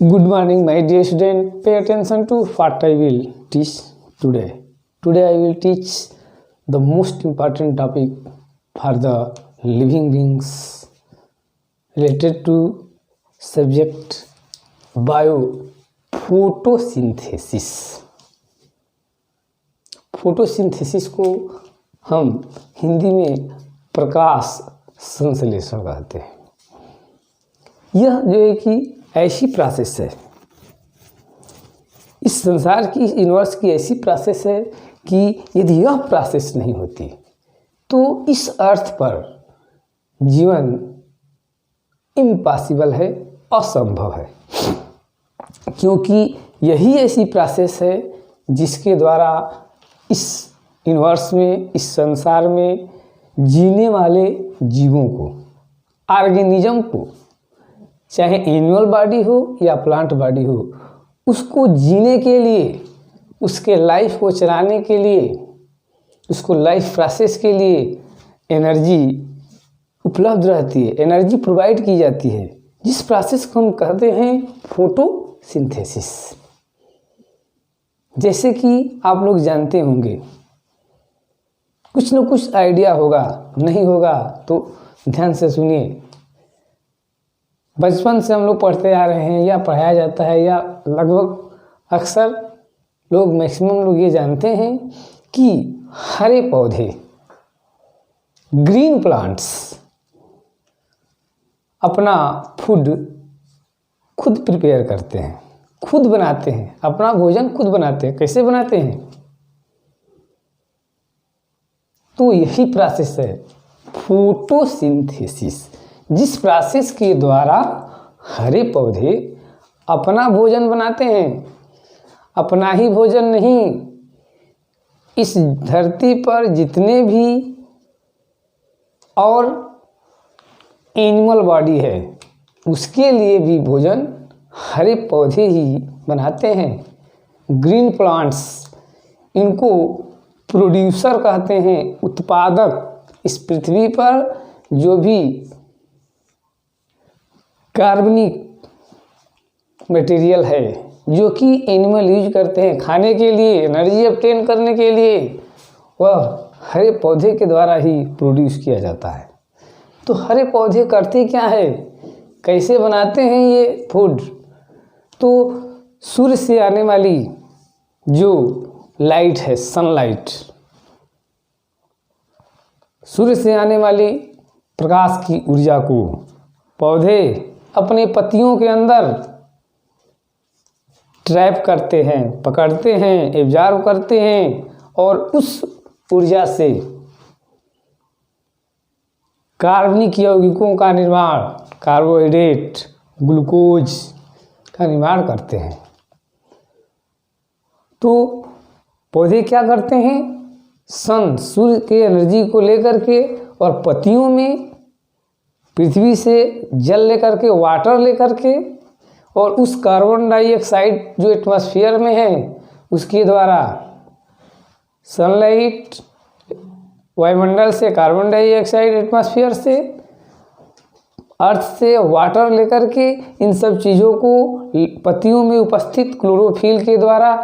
Good morning, my dear student. Pay attention to what I will teach today. Today I will teach the most important topic for the living beings related to subject photosynthesis. Photosynthesis को हम हिंदी में प्रकाश संश्लेषण कहते हैं। यह जो है कि ऐसी प्रोसेस है, इस संसार की, इस यूनिवर्स की ऐसी प्रोसेस है कि यदि यह प्रोसेस नहीं होती तो इस अर्थ पर जीवन इम्पॉसिबल है, असंभव है, क्योंकि यही ऐसी प्रोसेस है जिसके द्वारा इस यूनिवर्स में, इस संसार में जीने वाले जीवों को, ऑर्गेनिज्म को, चाहे एनिमल बॉडी हो या प्लांट बॉडी हो, उसको जीने के लिए, उसके लाइफ को चलाने के लिए, उसको लाइफ प्रोसेस के लिए एनर्जी उपलब्ध रहती है, एनर्जी प्रोवाइड की जाती है, जिस प्रोसेस को हम कहते हैं फोटोसिंथेसिस। जैसे कि आप लोग जानते होंगे, कुछ न कुछ आइडिया होगा, नहीं होगा तो ध्यान से सुनिए। बचपन से हम लोग पढ़ते आ रहे हैं या पढ़ाया जाता है, या लगभग अक्सर लोग, मैक्सिमम लोग ये जानते हैं कि हरे पौधे, ग्रीन प्लांट्स अपना फूड खुद प्रिपेयर करते हैं, खुद बनाते हैं, अपना भोजन खुद बनाते हैं। कैसे बनाते हैं? तो यही प्रोसेस है फोटोसिंथेसिस, जिस प्रोसेस के द्वारा हरे पौधे अपना भोजन बनाते हैं। अपना ही भोजन नहीं, इस धरती पर जितने भी और एनिमल बॉडी है उसके लिए भी भोजन हरे पौधे ही बनाते हैं। ग्रीन प्लांट्स, इनको प्रोड्यूसर कहते हैं, उत्पादक। इस पृथ्वी पर जो भी कार्बनिक मटेरियल है, जो कि एनिमल यूज करते हैं खाने के लिए, एनर्जी ऑब्टेन करने के लिए, वह हरे पौधे के द्वारा ही प्रोड्यूस किया जाता है। तो हरे पौधे करते क्या है, कैसे बनाते हैं ये फूड? तो सूर्य से आने वाली जो लाइट है, सनलाइट, सूर्य से आने वाली प्रकाश की ऊर्जा को पौधे अपने पत्तियों के अंदर ट्रैप करते हैं, पकड़ते हैं, एब्जॉर्ब करते हैं, और उस ऊर्जा से कार्बनिक यौगिकों का निर्माण, कार्बोहाइड्रेट, ग्लूकोज का निर्माण करते हैं। तो पौधे क्या करते हैं? सूर्य के एनर्जी को लेकर के, और पत्तियों में पृथ्वी से जल लेकर के, वाटर लेकर के, और उस कार्बन डाइऑक्साइड जो एटमॉस्फेयर में है उसके द्वारा सनलाइट, वायुमंडल से कार्बन डाइऑक्साइड, एटमॉस्फेयर से, अर्थ से वाटर लेकर के, इन सब चीज़ों को पत्तियों में उपस्थित क्लोरोफिल के द्वारा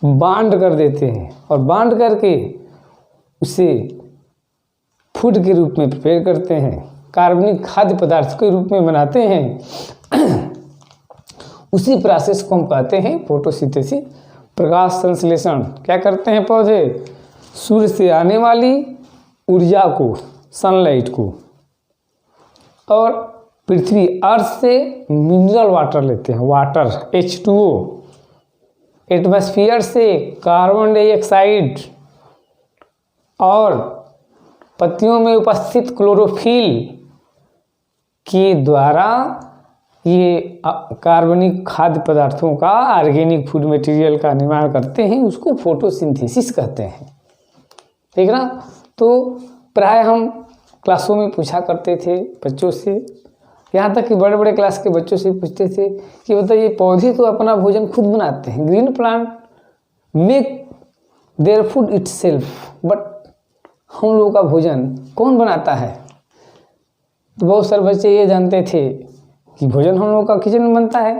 बांड कर देते हैं, और बांड करके उसे फूड के रूप में प्रिपेयर करते हैं, कार्बनिक खाद्य पदार्थ के रूप में बनाते हैं। उसी प्रोसेस को हम कहते हैं फोटोसिंथेसिस, प्रकाश संश्लेषण। क्या करते हैं पौधे? सूर्य से आने वाली ऊर्जा को, सनलाइट को, और पृथ्वी, अर्थ से मिनरल वाटर लेते हैं, वाटर H2O, एटमॉस्फेयर से कार्बन डाइऑक्साइड, और पत्तियों में उपस्थित क्लोरोफिल के द्वारा ये कार्बनिक खाद्य पदार्थों का, ऑर्गेनिक फूड मटेरियल का निर्माण करते हैं। उसको फोटोसिंथेसिस कहते हैं। ठीक ना? तो प्राय हम क्लासों में पूछा करते थे बच्चों से, यहाँ तक कि बड़े बड़े क्लास के बच्चों से पूछते थे कि बताइए, पौधे तो अपना भोजन खुद बनाते हैं, green plant make their food itself, but हम लोगों का भोजन कौन बनाता है? तो बहुत सारे बच्चे ये जानते थे कि भोजन हम लोगों का किचन में बनता है,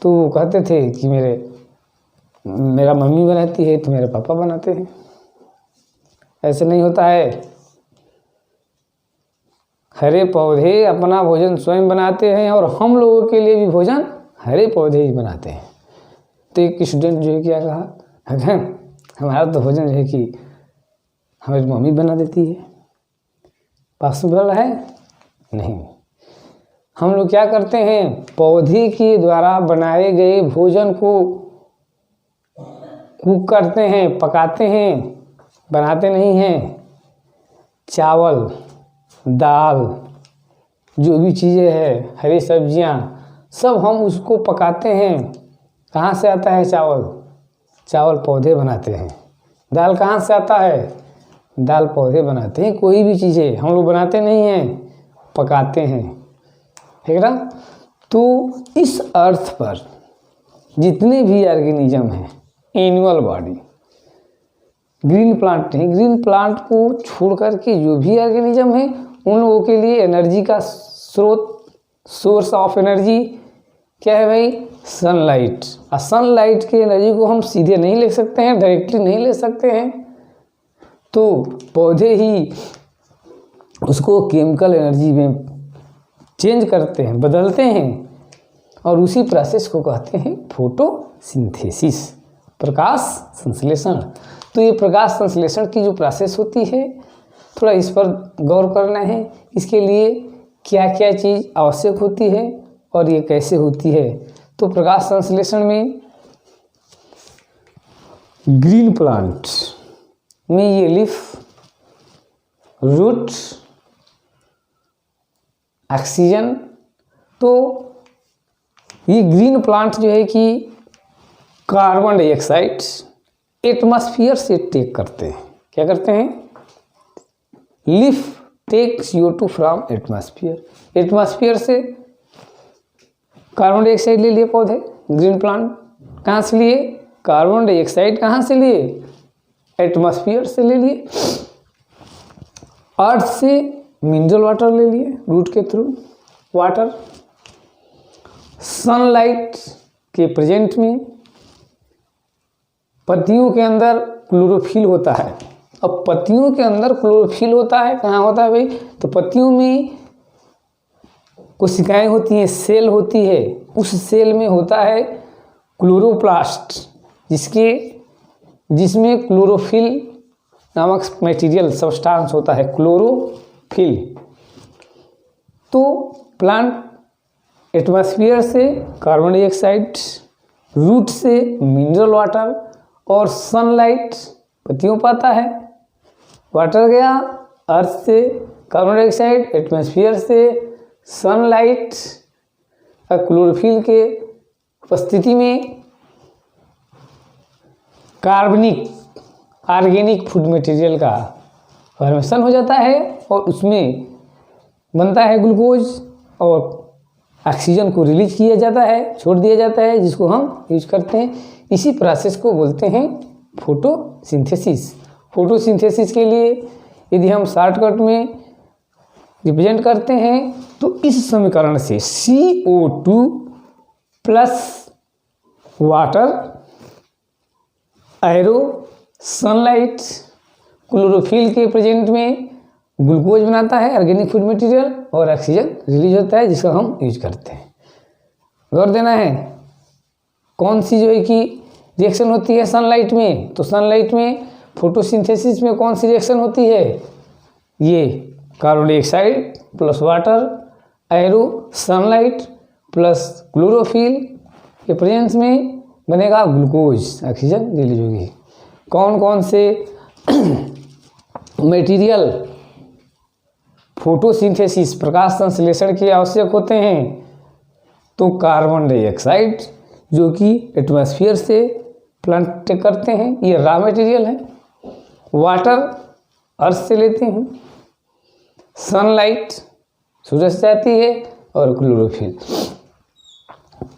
तो वो कहते थे कि मेरा मम्मी बनाती है तो मेरे पापा बनाते हैं। ऐसे नहीं होता है। हरे पौधे अपना भोजन स्वयं बनाते हैं और हम लोगों के लिए भी भोजन हरे पौधे ही बनाते हैं। तो एक स्टूडेंट जो है क्या कहा, अगर हमारा तो भोजन जो है कि हमारी मम्मी बना देती है, पॉसिबल है नहीं। हम लोग क्या करते हैं, पौधे के द्वारा बनाए गए भोजन को कुक करते हैं, पकाते हैं, बनाते नहीं हैं। चावल, दाल, जो भी चीज़ें हैं, हरी सब्जियां, सब हम उसको पकाते हैं। कहाँ से आता है चावल? चावल पौधे बनाते हैं। दाल कहाँ से आता है? दाल पौधे बनाते हैं। कोई भी चीज़ें हम लोग बनाते नहीं हैं, पकाते हैं, ठीक ना। तो इस अर्थ पर जितने भी ऑर्गेनिज्म हैं, एनिमल बॉडी, ग्रीन प्लांट नहीं, ग्रीन प्लांट को छोड़ करके जो भी ऑर्गेनिज्म है उन लोगों के लिए एनर्जी का स्रोत, सोर्स ऑफ एनर्जी क्या है भाई? सनलाइट। और सनलाइट की एनर्जी को हम सीधे नहीं ले सकते हैं, डायरेक्टली नहीं ले सकते हैं, तो पौधे ही उसको केमिकल एनर्जी में चेंज करते हैं, बदलते हैं, और उसी प्रोसेस को कहते हैं फोटोसिंथेसिस, प्रकाश संश्लेषण। तो ये प्रकाश संश्लेषण की जो प्रोसेस होती है, थोड़ा इस पर गौर करना है। इसके लिए क्या क्या चीज़ आवश्यक होती है और ये कैसे होती है। तो प्रकाश संश्लेषण में ग्रीन प्लांट में ये लीफ, रूट, ऑक्सीजन, तो ये ग्रीन प्लांट जो है कि कार्बन डाइऑक्साइड एटमॉस्फेयर से टेक करते हैं। क्या करते हैं? Leaf take CO2 from atmosphere. Atmosphere से कार्बन डाइऑक्साइड ले लिए पौधे, ग्रीन प्लांट। कहाँ से लिए? कार्बन डाइऑक्साइड कहाँ से लिए? एटमॉस्फेयर से ले लिए। अर्थ से मिनरल वाटर ले लिए, रूट के थ्रू वाटर। सनलाइट के प्रेजेंट में पत्तियों के अंदर क्लोरोफिल होता है। अब पत्तियों के अंदर क्लोरोफिल होता है, कहाँ होता है भाई? तो पत्तियों में कोशिकाएं होती हैं, सेल होती है, उस सेल में होता है क्लोरोप्लास्ट, जिसमें क्लोरोफिल नामक मटेरियल सब्सटेंस होता है, क्लोरोफिल। तो प्लांट एटमॉस्फेयर से कार्बन डाइऑक्साइड, रूट से मिनरल वाटर और सनलाइट पत्तियों पाता है। वाटर गया अर्थ से, कार्बन डाइऑक्साइड एटमॉस्फेयर से, सनलाइट और क्लोरोफिल के उपस्थिति में कार्बनिक ऑर्गेनिक फूड मटेरियल का फॉर्मेशन हो जाता है और उसमें बनता है ग्लूकोज और ऑक्सीजन को रिलीज किया जाता है, छोड़ दिया जाता है, जिसको हम यूज करते हैं। इसी प्रोसेस को बोलते हैं फोटोसिंथेसिस। फोटोसिंथेसिस के लिए यदि हम शॉर्टकट में रिप्रेजेंट करते हैं तो इस समीकरण से CO2 plus water, arrow, sunlight, chlorophyll के प्रेजेंट में ग्लूकोज बनाता है ऑर्गेनिक फूड मटेरियल और ऑक्सीजन रिलीज होता है, जिसको हम यूज करते हैं। गौर देना है कौन सी जो है कि रिएक्शन होती है सनलाइट में। तो सनलाइट में फोटोसिंथेसिस में कौन सी रिएक्शन होती है? ये carbon dioxide plus water, arrow, sunlight plus chlorophyll के प्रेजेंस में बनेगा ग्लूकोज, ऑक्सीजन रिलीज होगी। कौन कौन से मटेरियल फोटोसिंथेसिस प्रकाश संश्लेषण के आवश्यक होते हैं? तो कार्बन डाइऑक्साइड जो कि एटमॉस्फेयर से प्लांट करते हैं, ये रॉ मटेरियल है। वाटर अर्थ से लेते हैं, सनलाइट सूरज से आती है और क्लोरोफिल,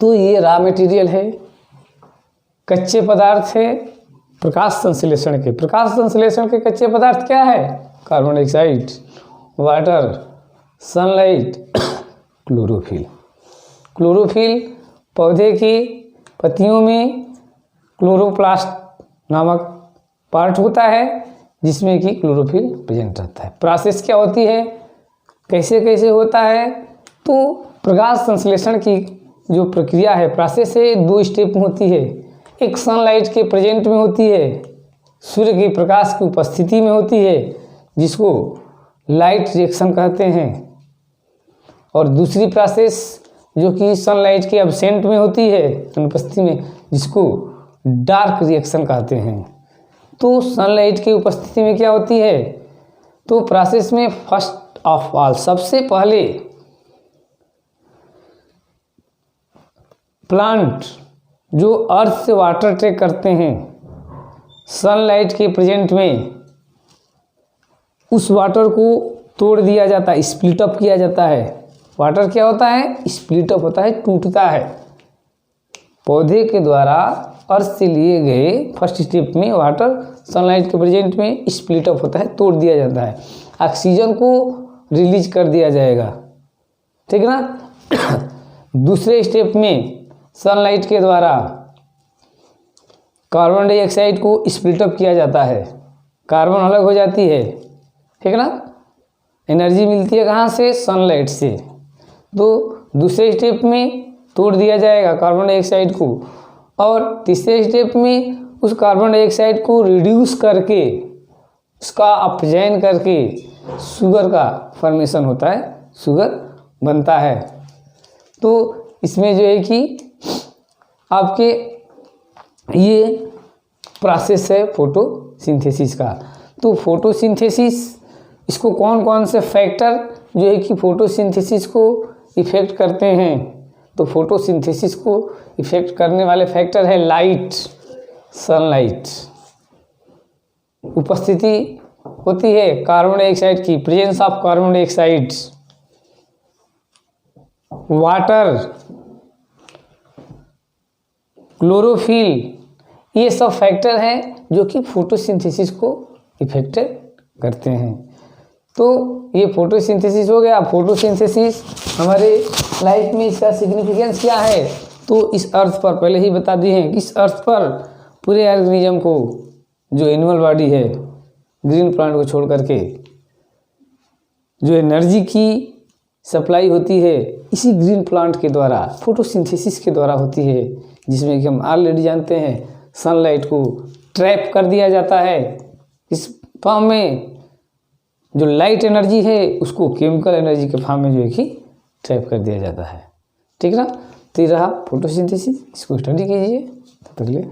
तो ये रॉ मटेरियल है, कच्चे पदार्थ है प्रकाश संश्लेषण के। प्रकाश संश्लेषण के कच्चे पदार्थ क्या है? Carbon dioxide, water, sunlight, chlorophyll. Chlorophyll पौधे की पत्तियों में क्लोरोप्लास्ट नामक पार्ट होता है जिसमें कि क्लोरोफिल प्रेजेंट रहता है। प्रोसेस क्या होती है, कैसे कैसे होता है, तो प्रकाश संश्लेषण की जो प्रक्रिया है, प्रोसेस है, 2 स्टेप में होती है। एक सनलाइट के प्रेजेंट में होती है, सूर्य के प्रकाश की उपस्थिति में होती है, जिसको लाइट रिएक्शन कहते हैं। और दूसरी प्रोसेस जो कि सनलाइट के एब्सेंट में होती है, अनुपस्थिति में, जिसको डार्क रिएक्शन कहते हैं। तो सनलाइट की उपस्थिति में क्या होती है, तो प्रोसेस में फर्स्ट ऑफ ऑल, सबसे पहले प्लांट जो अर्थ से वाटर टेक करते हैं सनलाइट के प्रेजेंट में, उस वाटर को तोड़ दिया जाता है, स्प्लिट अप किया जाता है। वाटर क्या होता है, स्प्लिट अप होता है, टूटता है। पौधे के द्वारा अर्थ से लिए गए फर्स्ट स्टेप में वाटर सनलाइट के प्रेजेंट में स्प्लिट अप होता है, तोड़ दिया जाता है, ऑक्सीजन को रिलीज कर दिया जाएगा, ठीक है ना। दूसरे स्टेप में सनलाइट के द्वारा कार्बन डाइऑक्साइड को स्प्लिट अप किया जाता है, कार्बन अलग हो जाती है, ठीक है ना। एनर्जी मिलती है कहाँ से, सनलाइट से। तो दूसरे स्टेप में तोड़ दिया जाएगा कार्बन डाइऑक्साइड को, और तीसरे स्टेप में उस कार्बन डाइऑक्साइड को रिड्यूस करके, उसका अपचयन करके शुगर का फॉर्मेशन होता है, शुगर बनता है। तो इसमें जो है कि आपके ये प्रोसेस है फोटोसिंथेसिस का। तो फोटोसिंथेसिस, इसको कौन कौन से फैक्टर जो है कि फोटोसिंथेसिस को इफ़ेक्ट करते हैं, तो फोटोसिंथेसिस को इफ़ेक्ट करने वाले फैक्टर है लाइट, सनलाइट, उपस्थिति होती है कार्बन डाइऑक्साइड की, presence of carbon dioxide, water, chlorophyll, ये सब फैक्टर हैं जो कि फोटोसिंथेसिस को इफेक्ट करते हैं। तो ये फोटोसिंथेसिस हो गया। फोटोसिंथेसिस हमारे लाइफ में इसका सिग्निफिकेंस क्या है, तो इस अर्थ पर पहले ही बता दिए हैं कि इस अर्थ पर पूरे ऑर्गेनिज्म को, जो एनिमल बॉडी है, ग्रीन प्लांट को छोड़ करके, जो एनर्जी की सप्लाई होती है इसी ग्रीन प्लांट के द्वारा, फोटोसिंथेसिस के द्वारा होती है, जिसमें कि हम ऑलरेडी जानते हैं सनलाइट को ट्रैप कर दिया जाता है इस फॉर्म में, जो लाइट एनर्जी है उसको केमिकल एनर्जी के फॉर्म में जो है कि ट्रैप कर दिया जाता है, ठीक है ना। तो ये रहा फोटोसिंथेसिस, इसको स्टडी कीजिए। तब तक के लिए